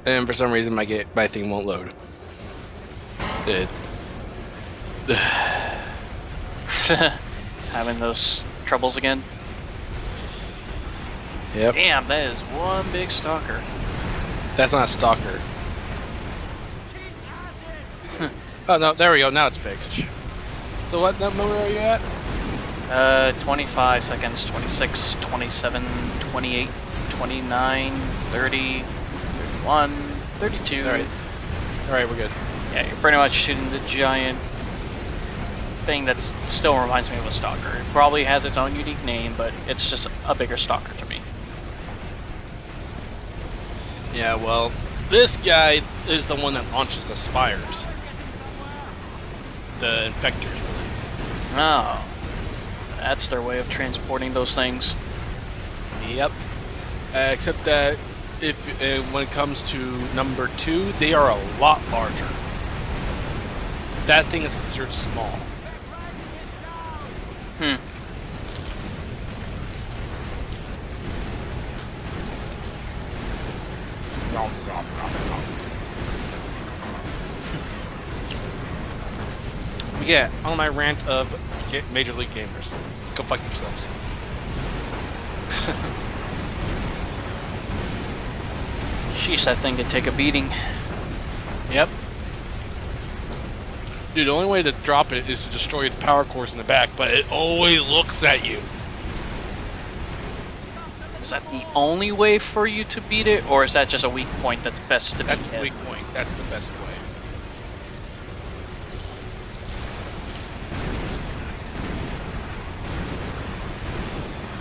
and for some reason my thing won't load. It. Having those troubles again. Yep. Damn, that is one big stalker. That's not a stalker. Oh no, there we go. Now it's fixed. So what number are you at? 25 seconds, 26, 27, 28, 29, 30, 31, 32. Alright, we're good. Yeah, you're pretty much shooting the giant thing that still reminds me of a stalker. It probably has its own unique name, but it's just a bigger stalker to me. Yeah, well, this guy is the one that launches the spires. The infectors, really. Oh. That's their way of transporting those things. Yep. Except that when it comes to number 2, they are a lot larger. That thing is considered small. Yeah, on my rant of Major League Gamers, go fuck yourselves. Sheesh, that thing could take a beating. Yep. Dude, the only way to drop it is to destroy its power cores in the back, but it always looks at you. Is that the only way for you to beat it, or is that just a weak point that's best to beat? That's the weak point. That's the best way.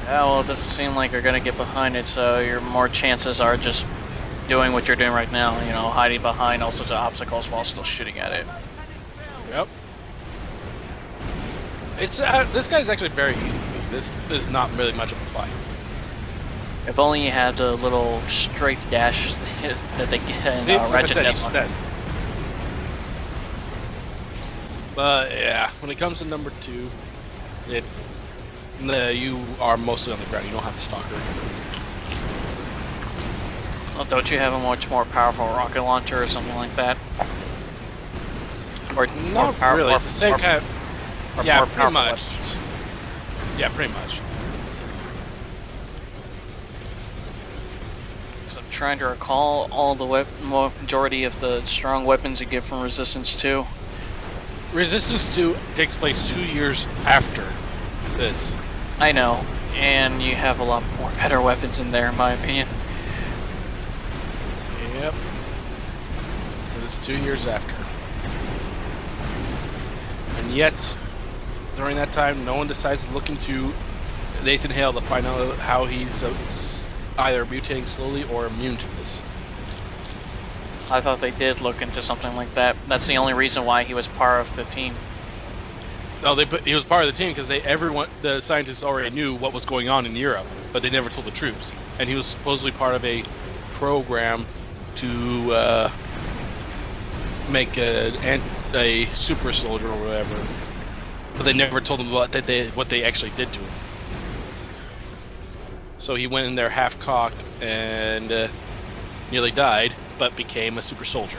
Yeah, well, it doesn't seem like you're gonna get behind it, so your more chances are just doing what you're doing right now, you know, hiding behind all sorts of obstacles while still shooting at it. Yep. It's this guy's actually very easy to beat. This is not really much of a fight. If only you had a little strafe dash that they get in Ratchet Deadlock. But yeah, when it comes to number 2, you are mostly on the ground. You don't have a stalker. Well, don't you have a much more powerful rocket launcher or something like that? Or not really. It's the same kind of. Yeah, pretty much. Weapons. Yeah, pretty much. So I'm trying to recall all the majority of the strong weapons you get from Resistance 2. Resistance 2 takes place 2 years after this. I know, and you have a lot more better weapons in there, in my opinion. Yep. It's 2 years after. And yet, during that time, no one decides to look into Nathan Hale to find out how he's either mutating slowly or immune to this. I thought they did look into something like that. That's the only reason why he was part of the team. No, he was part of the team because the scientists already knew what was going on in Europe, but they never told the troops. And he was supposedly part of a program to make a super soldier or whatever, but they never told him what they actually did to him. So he went in there half-cocked and nearly died, but became a super soldier.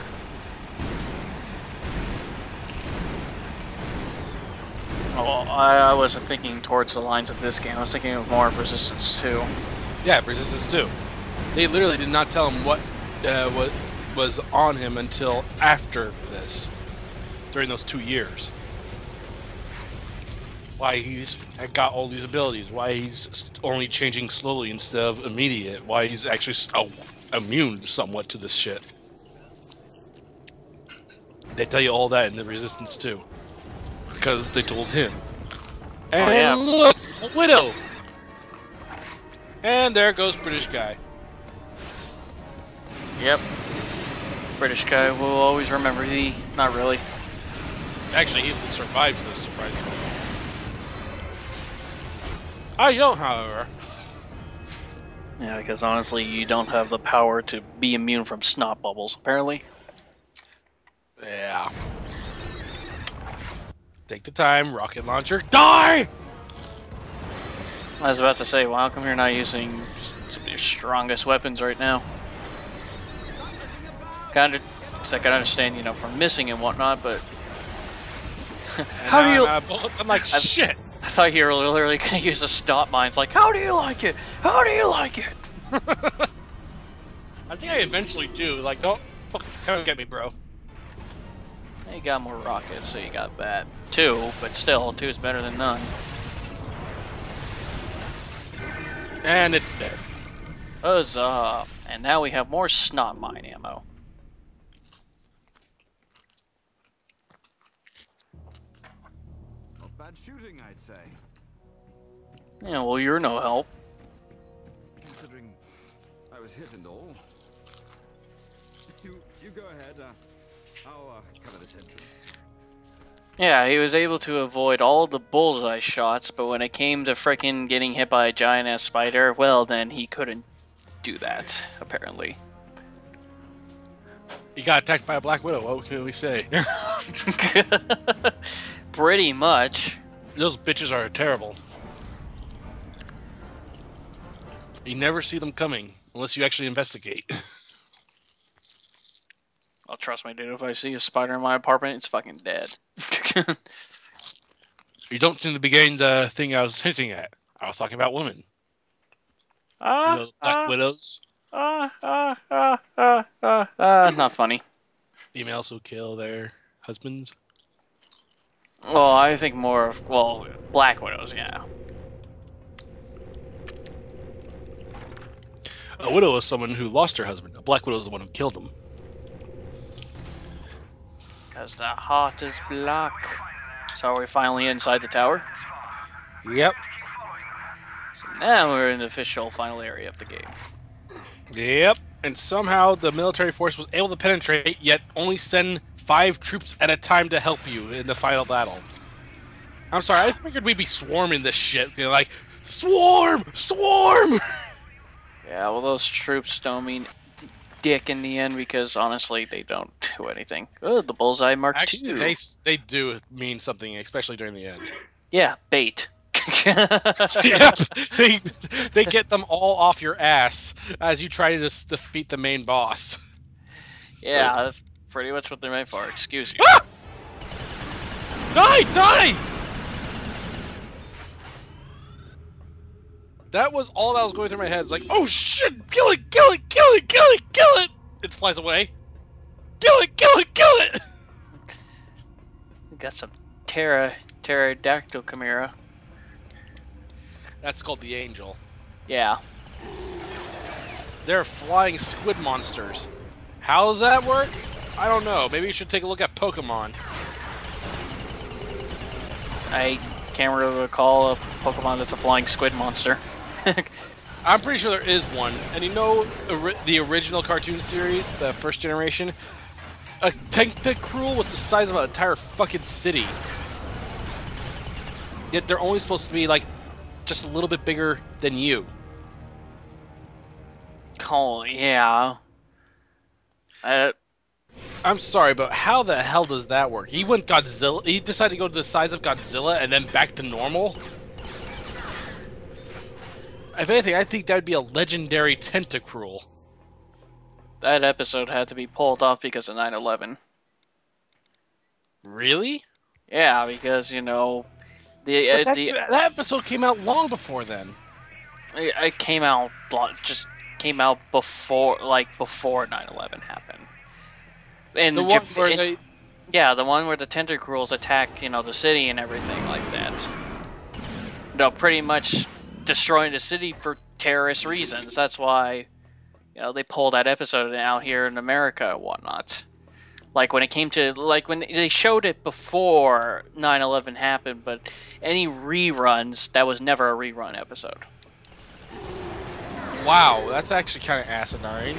Well, I wasn't thinking towards the lines of this game. I was thinking of more of Resistance 2. Yeah, Resistance 2. They literally did not tell him what was on him until after this, during those 2 years. Why he's got all these abilities, why he's only changing slowly instead of immediate, why he's actually immune somewhat to this shit. They tell you all that in the Resistance 2. Because they told him. And yeah. Look! A widow! And there goes British guy. Yep. British guy will always remember thee. Not really. Actually, he survives this, surprisingly. I don't, however. Yeah, because honestly, you don't have the power to be immune from snot bubbles, apparently. Yeah. Take the time, rocket launcher, die! I was about to say, well, how come you're not using some of your strongest weapons right now? Cause I can understand, you know, from missing and whatnot, but how do you? I'm like, shit. I thought you were literally gonna use the stop mines. Like, how do you like it? How do you like it? I think I eventually do. Like, don't fucking come get me, bro. You got more rockets, so you got that. 2, but still, 2 is better than none. And it's dead. Huzzah! And now we have more snot mine ammo. Not bad shooting, I'd say. Yeah, well, you're no help. Considering I was hit and all. You go ahead. I'll cover this entrance. Yeah, he was able to avoid all the bullseye shots, but when it came to frickin' getting hit by a giant-ass spider, well, then he couldn't do that, apparently. He got attacked by a Black Widow. What can we say? Pretty much. Those bitches are terrible. You never see them coming unless you actually investigate. Well, trust me, dude. If I see a spider in my apartment, it's fucking dead. You don't seem to be getting the thing I was hinting at. I was talking about women. You know, Black Widows. Not funny. Females who kill their husbands. Well, I think more of, well, Black Widows, yeah. A widow is someone who lost her husband. A Black Widow is the one who killed him. Because the heart is black. So are we finally inside the tower? Yep. So now we're in the official final area of the game. Yep. And somehow the military force was able to penetrate, yet only send 5 troops at a time to help you in the final battle. I'm sorry, I figured we'd be swarming this shit. You know, like, swarm! Swarm! Yeah, well, those troops don't mean dick in the end because honestly, they don't do anything. Oh, the bullseye Mark Actually, II. they do mean something, especially during the end. Yeah, bait. Yep, they get them all off your ass as you try to just defeat the main boss. Yeah, that's pretty much what they're made for. Excuse you. Ah! Die! Die! That was all that was going through my head. It's like, oh shit! Kill it! Kill it! Kill it! Kill it! Kill it! It flies away. Kill it! Kill it! Kill it! We got some pterodactyl Chimera. That's called the Angel. Yeah. They're flying squid monsters. How does that work? I don't know. Maybe you should take a look at Pokemon. I can't really recall a Pokemon that's a flying squid monster. I'm pretty sure there is one. And you know the original cartoon series, the first generation? A Tentacruel was the size of an entire fucking city. Yet they're only supposed to be like just a little bit bigger than you. Oh, yeah. I'm sorry, but how the hell does that work? He went Godzilla. He decided to go to the size of Godzilla and then back to normal. If anything, I think that would be a legendary Tentacruel. That episode had to be pulled off because of 9/11. Really? Yeah, because you know, That episode came out long before then. it came out before 9/11 happened. And The one where they... Yeah, the one where the Tentacruels attack, you know, the city and everything like that. No, pretty much destroying the city for terrorist reasons. That's why, you know, they pulled that episode out here in America and whatnot. Like when it came to, like when they showed it before 9/11 happened, but any reruns, that was never a rerun episode. Wow, that's actually kind of asinine.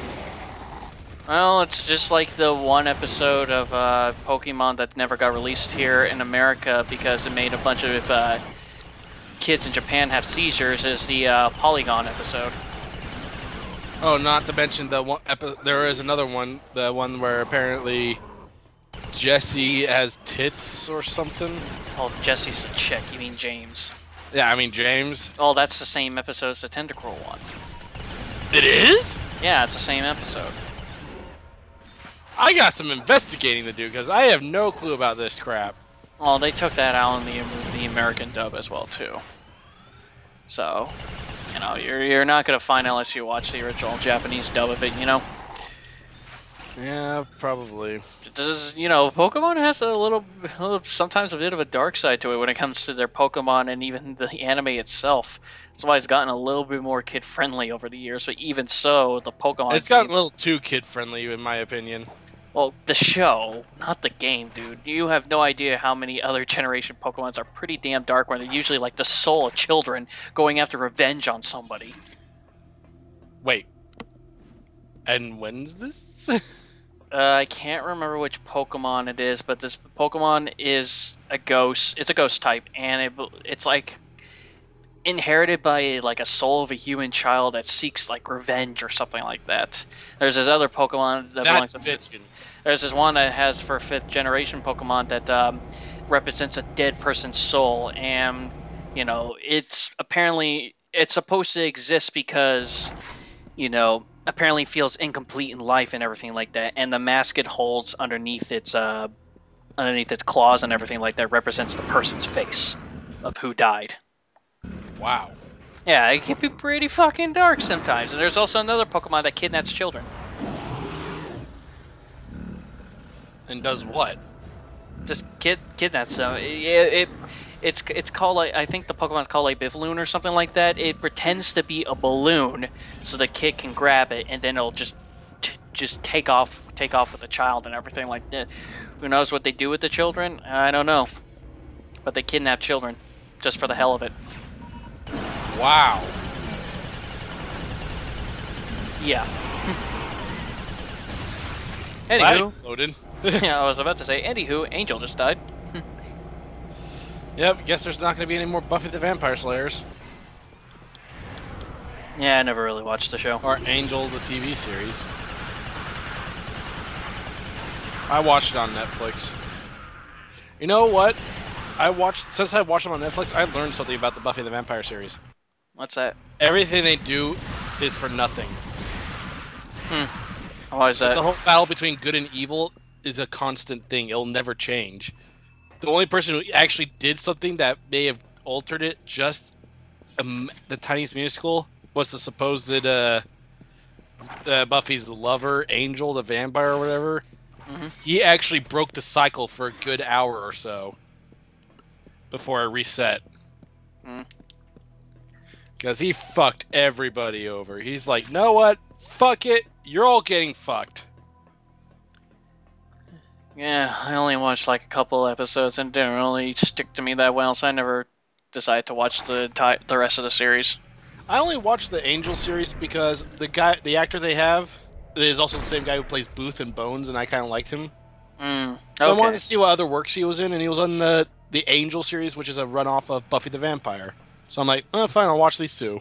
Well, it's just like the one episode of Pokemon that never got released here in America because it made a bunch of kids in Japan have seizures, is the Polygon episode. Oh, not to mention the one there is another one, the one where apparently Jesse has tits or something. Oh, Jesse's a chick. You mean James? Yeah, I mean James. Oh, that's the same episode as the Tentacruel one. It is? Yeah, it's the same episode. I got some investigating to do because I have no clue about this crap. Well, they took that out in the American dub as well too. So, you know, you're not gonna find it unless you watch the original Japanese dub of it. You know. Yeah, probably. You know, Pokemon has sometimes a bit of a dark side to it when it comes to their Pokemon and even the anime itself. That's why it's gotten a little bit more kid-friendly over the years, but even so, the Pokemon It's gotten a little too kid-friendly, in my opinion. well, the show, not the game, dude. You have no idea how many other generation Pokemons are pretty damn dark when they're usually like the soul of children going after revenge on somebody. Wait. And when's this? I can't remember which Pokemon it is, but this Pokemon is a ghost. It's a ghost type, and it's like inherited by like a soul of a human child that seeks like revenge or something like that. There's this other Pokemon that belongs to. There's this one that has for 5th generation Pokemon that represents a dead person's soul, and you know it's supposed to exist because apparently feels incomplete in life and everything like that, and the mask it holds underneath its claws and everything like that represents the person's face of who died. Wow. Yeah, it can be pretty fucking dark sometimes. And there's also another Pokemon that kidnaps children. And does what? Just kidnaps them. It's called like, I think the Pokemon's called like Bivloon or something like that. It pretends to be a balloon so the kid can grab it and then it'll just take off with the child and everything like that. Who knows what they do with the children? I don't know. But they kidnap children just for the hell of it. Wow. Yeah. Anywho, that's loaded. yeah, I was about to say, anywho, Angel just died. Yep, guess there's not going to be any more Buffy the Vampire Slayers. Yeah, I never really watched the show. Or Angel, the TV series. I watched it on Netflix. You know what? Since I watched it on Netflix, I learned something about the Buffy the Vampire series. What's that? Everything they do is for nothing. Why is that? The whole battle between good and evil is a constant thing. It'll never change. The only person who actually did something that may have altered it just the tiniest minuscule was the supposed Buffy's lover, Angel, the vampire or whatever. Mm-hmm. He actually broke the cycle for a good hour or so before it reset. Because he fucked everybody over. He's like, know what? Fuck it. You're all getting fucked. Yeah, I only watched like a couple episodes and it didn't really stick to me that well, so I never decided to watch the rest of the series. I only watched the Angel series because the actor they have is also the same guy who plays Booth in Bones, and I kind of liked him. Okay. So I wanted to see what other works he was in, and he was on the Angel series, which is a runoff of Buffy the Vampire. So I'm like, fine, I'll watch these two.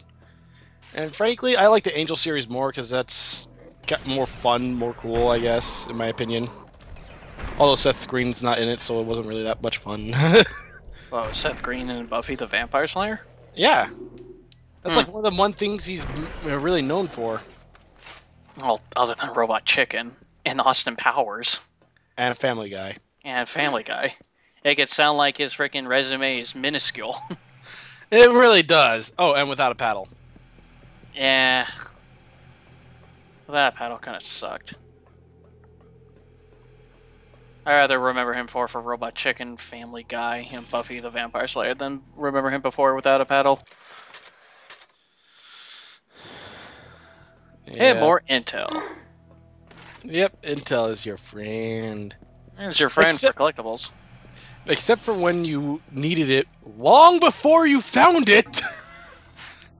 And frankly, I like the Angel series more because that's got more fun, more cool, I guess, in my opinion. Although Seth Green's not in it, so it wasn't really that much fun. Oh, Seth Green and Buffy the Vampire Slayer? Yeah. That's like one of the things he's really known for. Well, other than Robot Chicken and Austin Powers. And Family Guy. And Family Guy. It could sound like his freaking resume is minuscule. It really does. Oh, and Without a Paddle. Yeah. That paddle kind of sucked. I rather remember him for Robot Chicken, Family Guy, and Buffy the Vampire Slayer than remember him before Without a Paddle. Yeah. And more intel. Yep, intel is your friend. It's your friend for collectibles. Except for when you needed it long before you found it.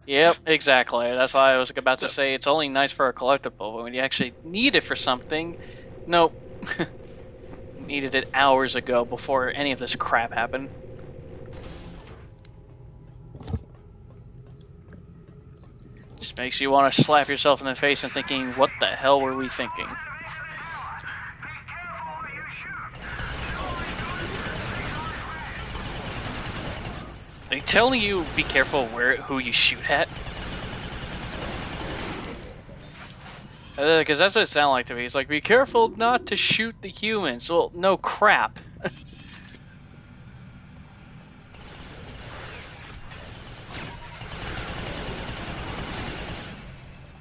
Yep, exactly. That's why I was about to say it's only nice for a collectible, but when you actually need it for something, nope. Needed it hours ago before any of this crap happened. Just makes you want to slap yourself in the face and thinking, what the hell were we thinking? They telling you be careful who you shoot at? Because that's what it sounded like to me. He's like, be careful not to shoot the humans. Well, no crap.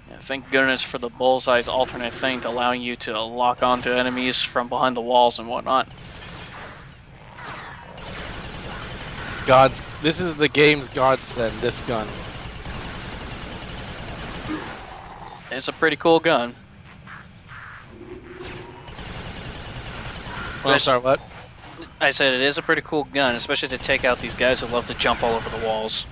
Yeah, thank goodness for the bullseye's alternate thing to allowing you to lock onto enemies from behind the walls and whatnot. This is the game's godsend, this gun. It's a pretty cool gun. Well, sorry, what? I said it is a pretty cool gun, especially to take out these guys who love to jump all over the walls.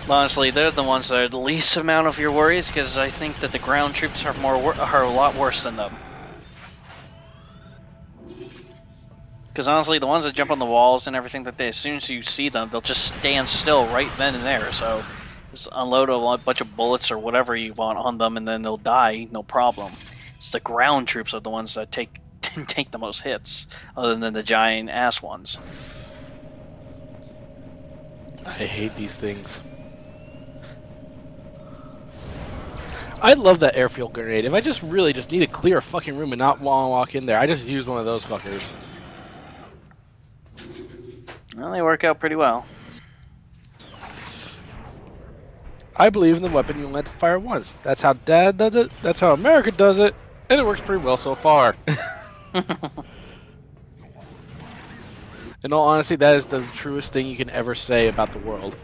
Honestly, they're the ones that are the least amount of your worries, because I think that the ground troops are a lot worse than them. Because honestly, the ones that jump on the walls and everything, that as soon as you see them, they'll just stand still right then and there. So just unload a bunch of bullets or whatever you want on them, and then they'll die, no problem. It's the ground troops are the ones that take the most hits, other than the giant ass ones. I hate these things. I love that airfield grenade. If I just really just need to clear a fucking room and not want to walk in there, I just use one of those fuckers. Well, they work out pretty well. I believe in the weapon you only have to fire once. That's how Dad does it. That's how America does it. And it works pretty well so far. In all honesty, that is the truest thing you can ever say about the world.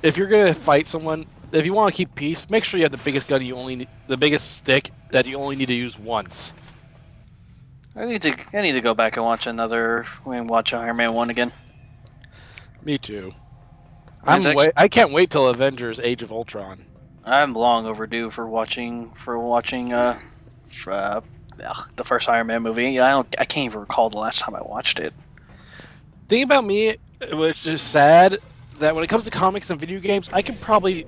If you're gonna fight someone, if you want to keep peace, make sure you have the biggest gun the biggest stick that you only need to use once. I need to go back and watch Iron Man 1 again. Me too. I can't wait till Avengers: Age of Ultron. I'm long overdue for watching the first Iron Man movie. I can't even recall the last time I watched it. Thing about me, which is sad, that when it comes to comics and video games, I can probably,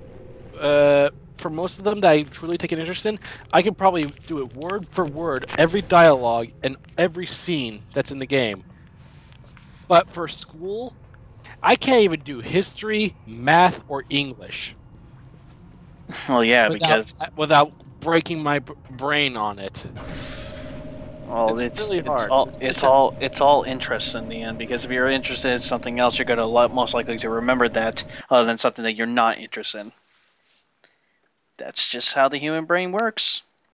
for most of them that I truly take an interest in, I can probably do it word for word, every dialogue and every scene that's in the game. But for school, I can't even do history, math, or English. Well, yeah, because without breaking my brain on it. well, it's really hard. It's all interest in the end. Because if you're interested in something else, you're gonna most likely to remember that, other than something that you're not interested in. That's just how the human brain works.